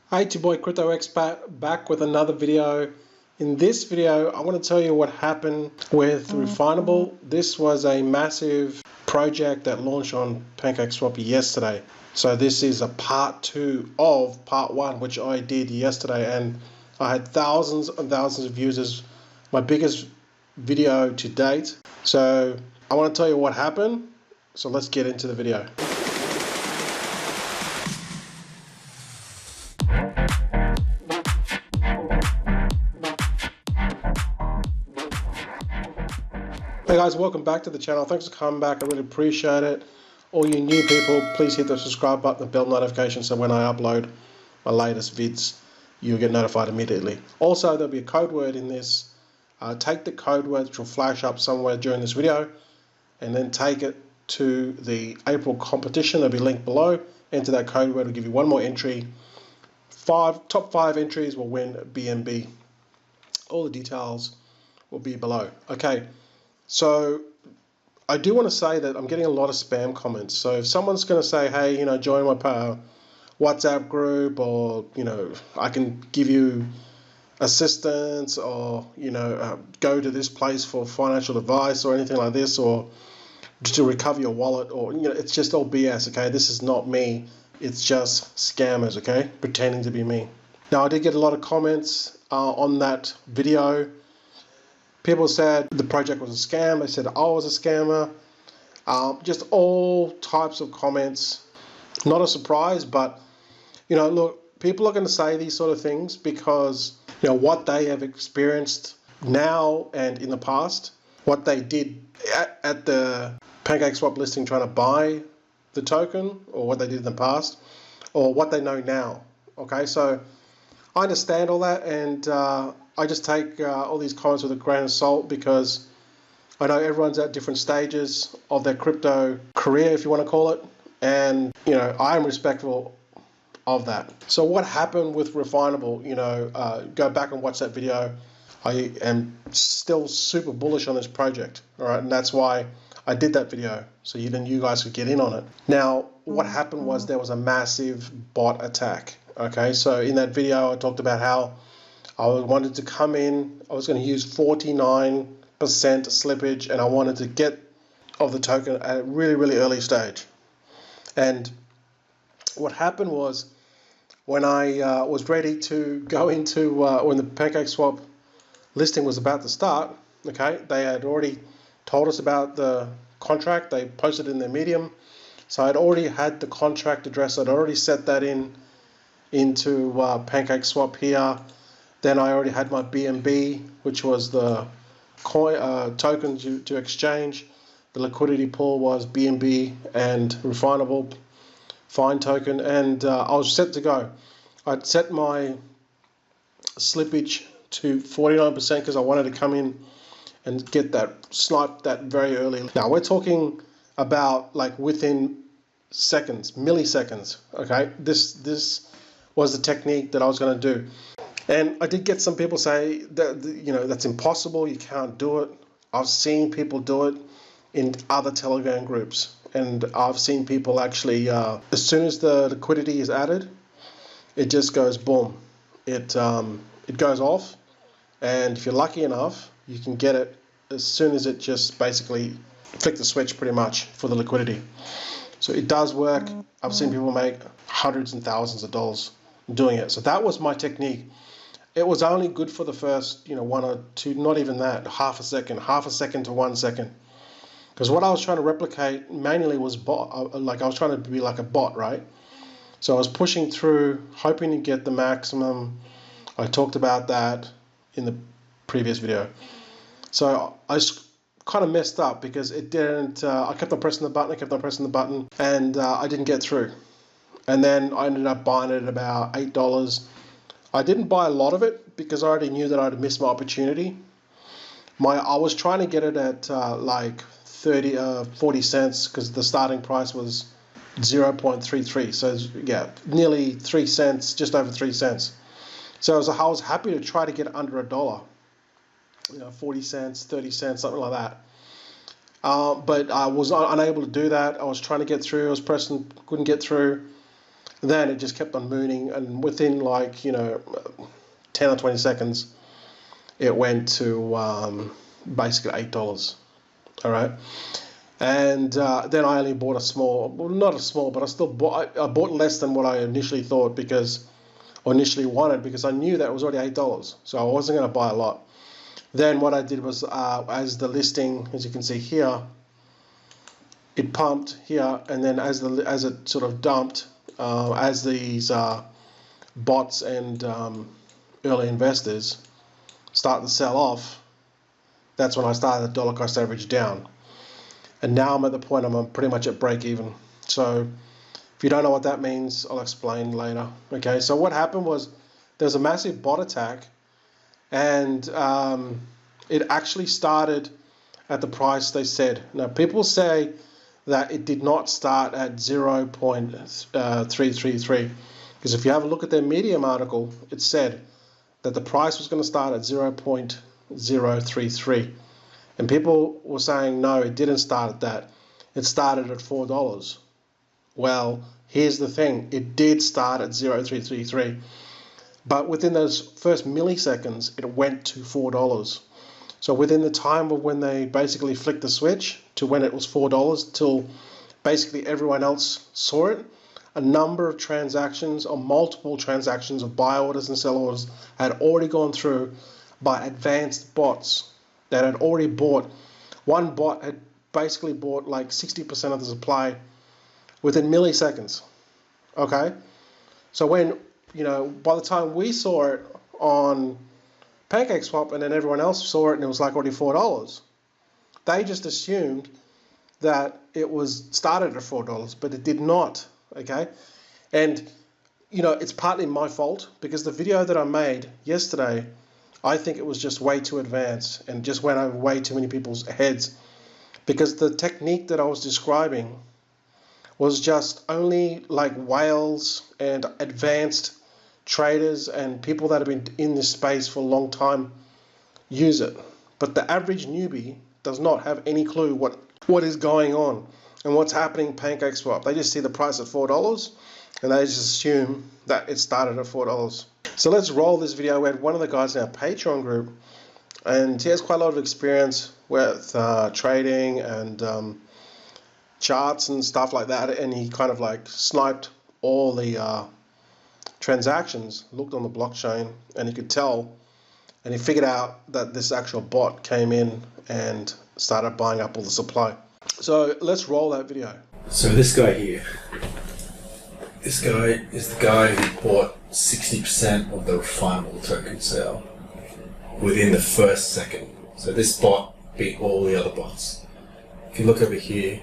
Hey, it's your boy Crypto Expat back with another video. In this video, I want to tell you what happened with Refinable. This was a massive project that launched on Pancakeswap yesterday. So this is a part 2 of part 1, which I did yesterday, and I had thousands and thousands of users, my biggest video to date. So I want to tell you what happened. So let's get into the video. Hey guys, welcome back to the channel. Thanks for coming back. I really appreciate it. All you new people, please hit the subscribe button and bell notification so when I upload my latest vids, you'll get notified immediately. Also, there'll be a code word in this. Take the code word, which will flash up somewhere during this video, and then take it to the April competition. There'll be a link below. Enter that code word, it'll give you one more entry. Top 5 entries will win BNB. All the details will be below. Okay. So I do want to say that I'm getting a lot of spam comments. So if someone's going to say, hey, join my WhatsApp group, or, I can give you assistance, or, go to this place for financial advice or anything like this, or to recover your wallet, or, it's just all BS, okay? This is not me. It's just scammers, okay? Pretending to be me. Now, I did get a lot of comments on that video. People said the project was a scam. They said I was a scammer. Just all types of comments. Not a surprise, but look, people are going to say these sort of things because what they have experienced now and in the past, what they did at the Pancakeswap listing trying to buy the token, or what they did in the past, or what they know now. Okay, so I understand all that, and I just take all these comments with a grain of salt because I know everyone's at different stages of their crypto career, if you want to call it, and I am respectful of that. So what happened with Refinable? Go back and watch that video. I am still super bullish on this project, all right, and that's why I did that video, so you guys could get in on it. Now, what happened was there was a massive bot attack. Okay, so in that video, I talked about how I wanted to come in. I was going to use 49% slippage, and I wanted to get of the token at a really, really early stage. And what happened was, when I was ready to go into when the Pancakeswap listing was about to start, okay, they had already told us about the contract. They posted it in their Medium, so I'd already had the contract address. I'd already set that into Pancakeswap here. Then I already had my BNB, which was the token to exchange. The liquidity pool was BNB and Refinable fine token, and I was set to go. I'd set my slippage to 49% because I wanted to come in and get that snipe that very early. Now we're talking about like within seconds, milliseconds. Okay, this was the technique that I was going to do. And I did get some people say that, that's impossible, you can't do it. I've seen people do it in other Telegram groups. And I've seen people actually, as soon as the liquidity is added, it just goes boom. It goes off. And if you're lucky enough, you can get it as soon as it just basically flick the switch pretty much for the liquidity. So it does work. I've seen people make hundreds and thousands of dollars doing it. So that was my technique. It was only good for the first, 1 or 2, not even that, half a second to 1 second. Because what I was trying to replicate manually was bot, like I was trying to be like a bot, right? So I was pushing through, hoping to get the maximum. I talked about that in the previous video. So I kind of messed up because it didn't, I kept on pressing the button, and I didn't get through. And then I ended up buying it at about $8. I didn't buy a lot of it because I already knew that I'd missed my opportunity. I was trying to get it at like 40 cents because the starting price was 0.33. So yeah, nearly 3 cents, just over 3 cents. So I was happy to try to get under $1. 40 cents, 30 cents, something like that. But I was unable to do that. I was trying to get through. I was pressing, couldn't get through. Then it just kept on mooning, and within like, 10 or 20 seconds, it went to basically $8. All right. And then I only bought a small, well, not a small, but I bought less than what I initially thought or initially wanted, because I knew that it was already $8. So I wasn't going to buy a lot. Then what I did was, as the listing, as you can see here, it pumped here, and then as it sort of dumped, as these bots and early investors start to sell off, that's when I started the dollar cost average down. And now I'm at the point I'm pretty much at break even. So if you don't know what that means, I'll explain later. Okay, so what happened was there's a massive bot attack, and it actually started at the price they said. Now, people say that it did not start at 0.333, because if you have a look at their Medium article, it said that the price was going to start at 0.033. And people were saying, no, it didn't start at that. It started at $4. Well, here's the thing. It did start at 0.333. But within those first milliseconds, it went to $4. So within the time of when they basically flicked the switch to when it was $4 till basically everyone else saw it, a number of transactions or multiple transactions of buy orders and sell orders had already gone through by advanced bots that had already bought. One bot had basically bought like 60% of the supply within milliseconds. Okay? So when, by the time we saw it on Pancakeswap and then everyone else saw it and it was like already $4, they just assumed that it was started at $4, but it did not. Okay? And, it's partly my fault, because the video that I made yesterday, I think it was just way too advanced and just went over way too many people's heads, because the technique that I was describing was just only like whales and advanced traders and people that have been in this space for a long time use it. But the average newbie does not have any clue what is going on and what's happening in Pancakeswap. They just see the price at $4 and they just assume that it started at $4. So let's roll this video. We had one of the guys in our Patreon group, and he has quite a lot of experience with trading and charts and stuff like that, and he kind of like sniped all the transactions, looked on the blockchain, and he could tell, and he figured out that this actual bot came in and started buying up all the supply. So let's roll that video. So this guy here, this guy is the guy who bought 60% of the Refineable Token sale within the first second. So this bot beat all the other bots. If you look over here,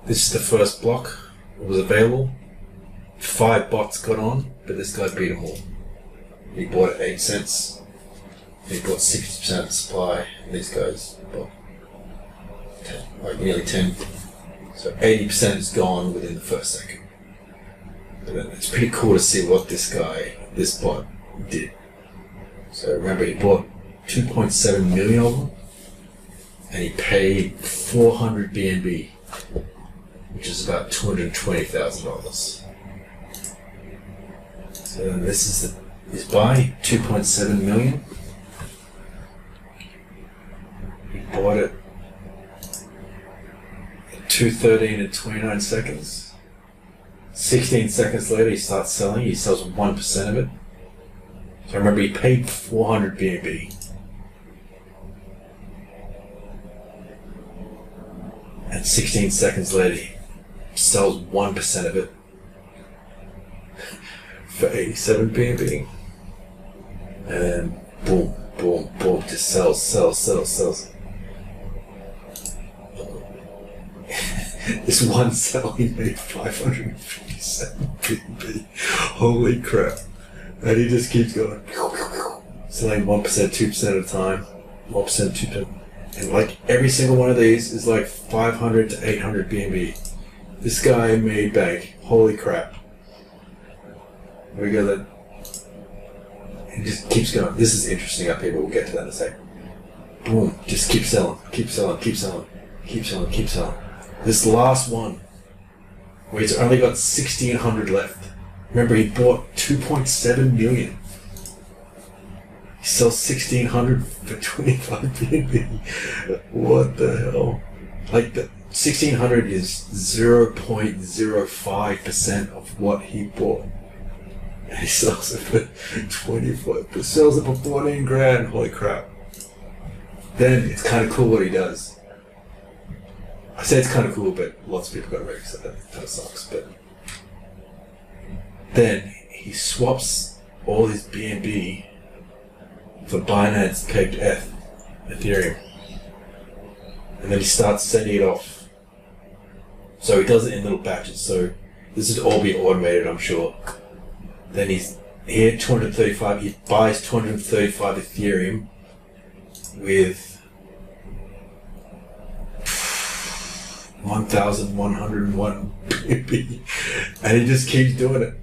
this is the first block. It was available. 5 bots got on, but this guy beat them all. He bought at 8 cents. He bought 60% of the supply, and these guys bought 10, like nearly 10. So 80% is gone within the first second. But it's pretty cool to see what this bot did. So remember, he bought 2.7 million of them, and he paid 400 BNB, which is about $220,000. So then this is his buy, 2.7 million. He bought it at 2:13 and 29 seconds. 16 seconds later, he starts selling. He sells 1% of it. So remember, he paid 400 BNB. And 16 seconds later, he sells 1% of it for 87 BNB. And then boom, boom, boom, just sells. This one sell, he made 557 BNB. Holy crap. And he just keeps going. Selling 1%, 2% at a time. 1%, 2%. And like every single one of these is like 500 to 800 BNB. This guy made bank. Holy crap. We got that. He just keeps going. This is interesting up here, but we'll get to that in a second. Boom. Just keep selling. Keep selling. Keep selling. Keep selling. Keep selling. This last one where he's only got 1,600 left. Remember, he bought 2.7 million. He sells 1,600 for 25 BNB. What the hell? Like, the 1,600 is 0.05% of what he bought. And he sells it for 25, sells it for 14 grand. Holy crap. Then it's kind of cool what he does. I say it's kind of cool, but lots of people got wrecked, so that kind of sucks. But then he swaps all his BNB for Binance pegged Ethereum. And then he starts sending it off. So he does it in little batches, so this is all being automated, I'm sure. Then he had 235, he buys 235 Ethereum with 1,101 BNB, and he just keeps doing it.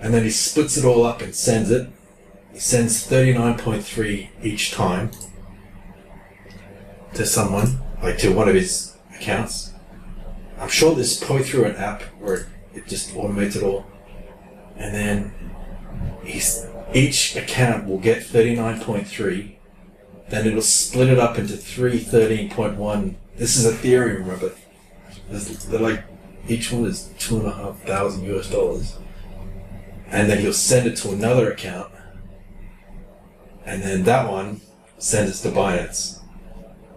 And then he splits it all up and sends it. He sends 39.3 each time to someone, like to one of his accounts. I'm sure this is probably through an app where it just automates it all. And then each account will get 39.3. Then it'll split it up into 13.1. This is Ethereum, remember? They're like, each one is $2,500 US. And then he'll send it to another account. And then that one sends it to Binance.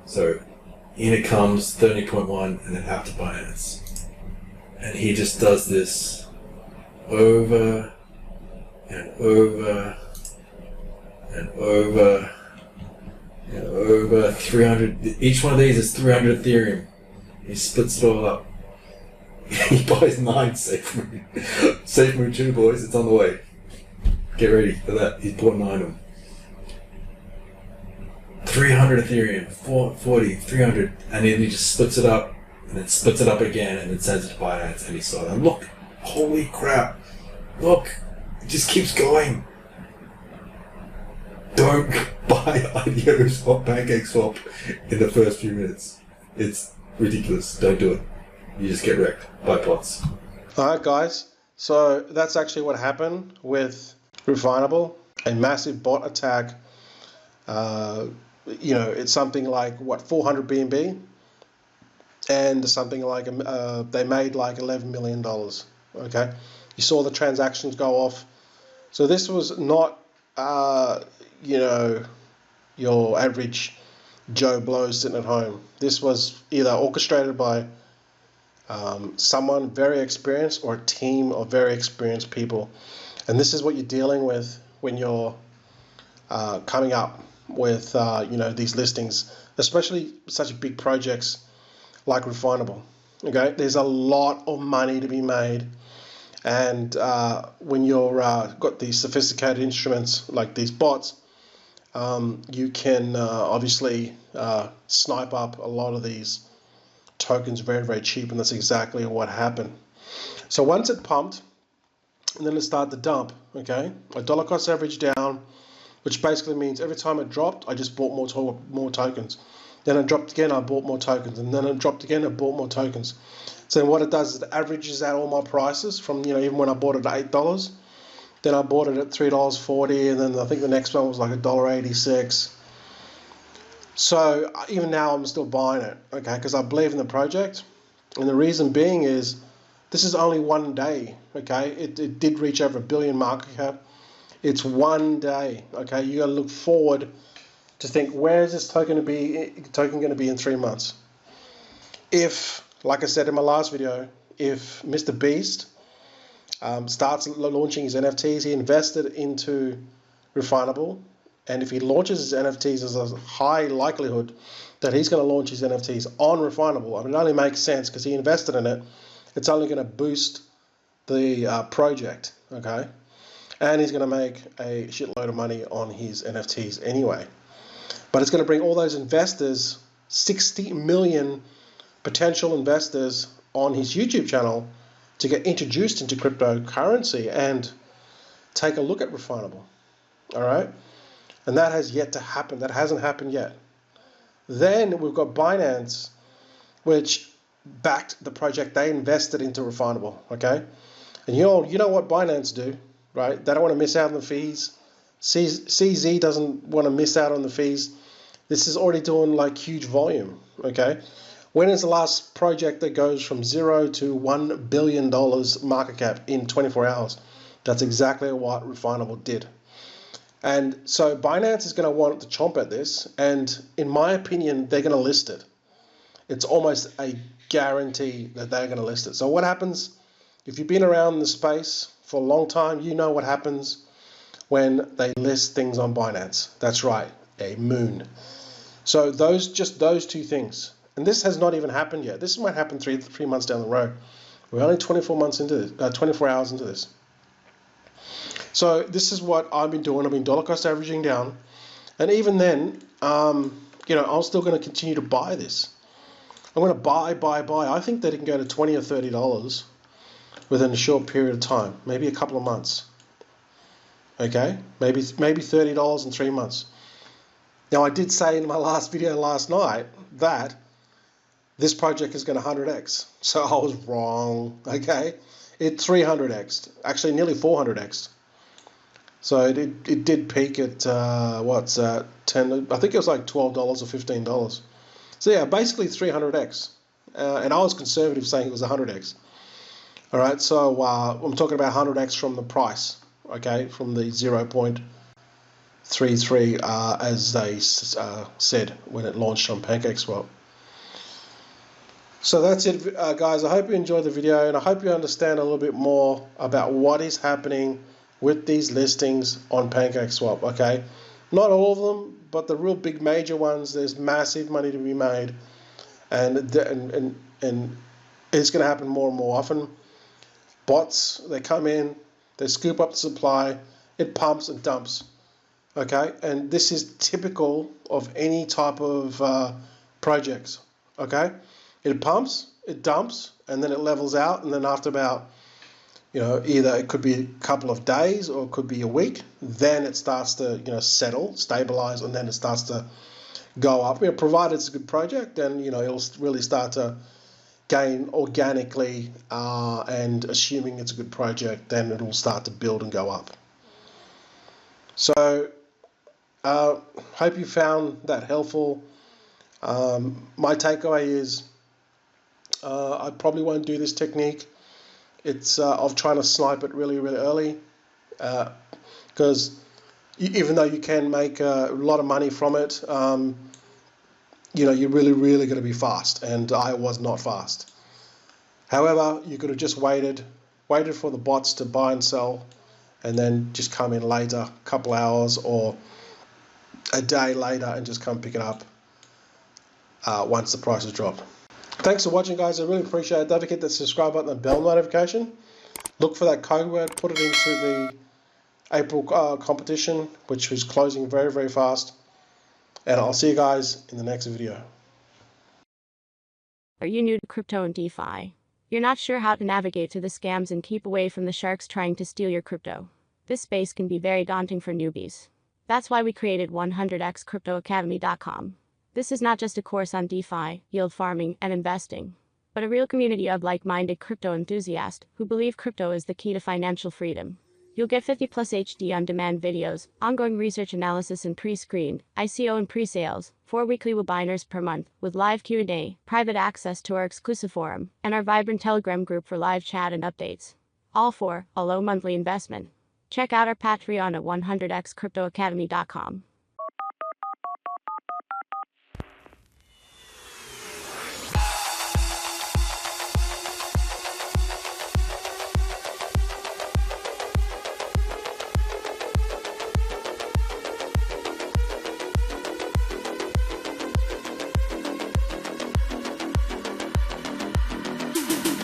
So in it comes 30.1 and then out to Binance. And he just does this over and over and over and over. 300. Each one of these is 300 Ethereum. He splits it all up. He buys 9 Safe Moon. Safe Moon 2, boys, it's on the way. Get ready for that. He's bought 9 of them. 300 Ethereum, 40, 300, and then he just splits it up, and then splits it up again, and then sends it to Binance, and he saw that. Look, holy crap, look, it just keeps going. Don't buy IDOs or Pancakeswap in the first few minutes. It's ridiculous. Don't do it. You just get wrecked. Buy pots. Alright guys, so that's actually what happened with Refinable, a massive bot attack. It's something like, 400 BNB, and something like, they made like $11 million, okay? You saw the transactions go off. So this was not, your average Joe Blow sitting at home. This was either orchestrated by someone very experienced or a team of very experienced people. And this is what you're dealing with when you're coming up with these listings, especially such big projects like Refinable. Okay, there's a lot of money to be made, and when you're got these sophisticated instruments like these bots, you can obviously snipe up a lot of these tokens very, very cheap, and that's exactly what happened. So once it pumped, and then it started to dump, okay, a dollar cost average down, which basically means every time it dropped, I just bought more tokens. Then it dropped again, I bought more tokens, and then it dropped again, I bought more tokens. So then what it does is it averages out all my prices from, even when I bought it at $8, then I bought it at $3.40, and then I think the next one was like $1.86. So even now I'm still buying it, okay, because I believe in the project, and the reason being is this is only one day, okay. It did reach over $1 billion market cap. It's one day, okay. You got to look forward to think, where is this token going to be in 3 months? If, like I said in my last video, if Mr. Beast starts launching his NFTs, he invested into Refinable, and if he launches his NFTs, there's a high likelihood that he's going to launch his NFTs on Refinable. I mean, it only makes sense because he invested in it. It's only going to boost the project, okay? And he's going to make a shitload of money on his NFTs anyway. But it's going to bring all those investors, 60 million potential investors on his YouTube channel, to get introduced into cryptocurrency and take a look at Refinable. All right? And that has yet to happen. That hasn't happened yet. Then we've got Binance, which backed the project. They invested into Refinable, okay? And you know what Binance do, right? They don't want to miss out on the fees. CZ doesn't want to miss out on the fees. This is already doing like huge volume, okay? When is the last project that goes from $0 to $1 billion market cap in 24 hours? That's exactly what Refinable did. And so Binance is going to want to chomp at this, and in my opinion, they're going to list it. It's almost a guarantee that they're going to list it. So what happens, if you've been around the space for a long time, you know what happens when they list things on Binance. That's right, a moon. So just those two things. And this has not even happened yet. This might happen three months down the road. We're only 24 months into this, 24 hours into this. So this is what I've been doing. I've been dollar cost averaging down. And even then, I'm still going to continue to buy this. I'm going to buy. I think that it can go to $20 or $30 within a short period of time, maybe a couple of months. Okay, maybe $30 in 3 months. Now, I did say in my last video last night that this project is going to 100x. So I was wrong, okay? It 300x, actually nearly 400x. So it did peak at, 10, I think it was like $12 or $15. So yeah, basically 300x. And I was conservative saying it was 100x. All right, so I'm talking about 100x from the price, okay, from the 0.33 as they said when it launched on Pancakeswap. So that's it, guys. I hope you enjoyed the video, and I hope you understand a little bit more about what is happening with these listings on Pancakeswap, okay? Not all of them, but the real big major ones, there's massive money to be made, and it's going to happen more and more often. Bots, they come in, they scoop up the supply, it pumps and dumps, okay? And this is typical of any type of projects, okay? It pumps, it dumps, and then it levels out, and then after about, either it could be a couple of days or it could be a week, then it starts to, settle, stabilize, and then it starts to go up. Provided it's a good project, then, it'll really start to gain organically, and assuming it's a good project, then it'll start to build and go up. So, hope you found that helpful. My takeaway is I probably won't do this technique. It's of trying to snipe it really, really early, because even though you can make a lot of money from it, you're really, really going to be fast, and I was not fast. However, you could have just waited for the bots to buy and sell, and then just come in later, a couple hours or a day later, and just come pick it up once the prices drop. Thanks for watching, guys. I really appreciate it. Don't forget the subscribe button and bell notification. Look for that code word, put it into the April competition, which is closing very, very fast. And I'll see you guys in the next video. Are you new to crypto and DeFi? You're not sure how to navigate through the scams and keep away from the sharks trying to steal your crypto? This space can be very daunting for newbies. That's why we created 100xcryptoacademy.com. This is not just a course on DeFi, yield farming, and investing, but a real community of like-minded crypto enthusiasts who believe crypto is the key to financial freedom. You'll get 50+ HD on-demand videos, ongoing research analysis and pre-screened, ICO and pre-sales, 4 weekly webinars per month, with live Q&A, private access to our exclusive forum, and our vibrant Telegram group for live chat and updates. All for a low monthly investment. Check out our Patreon at 100xcryptoacademy.com.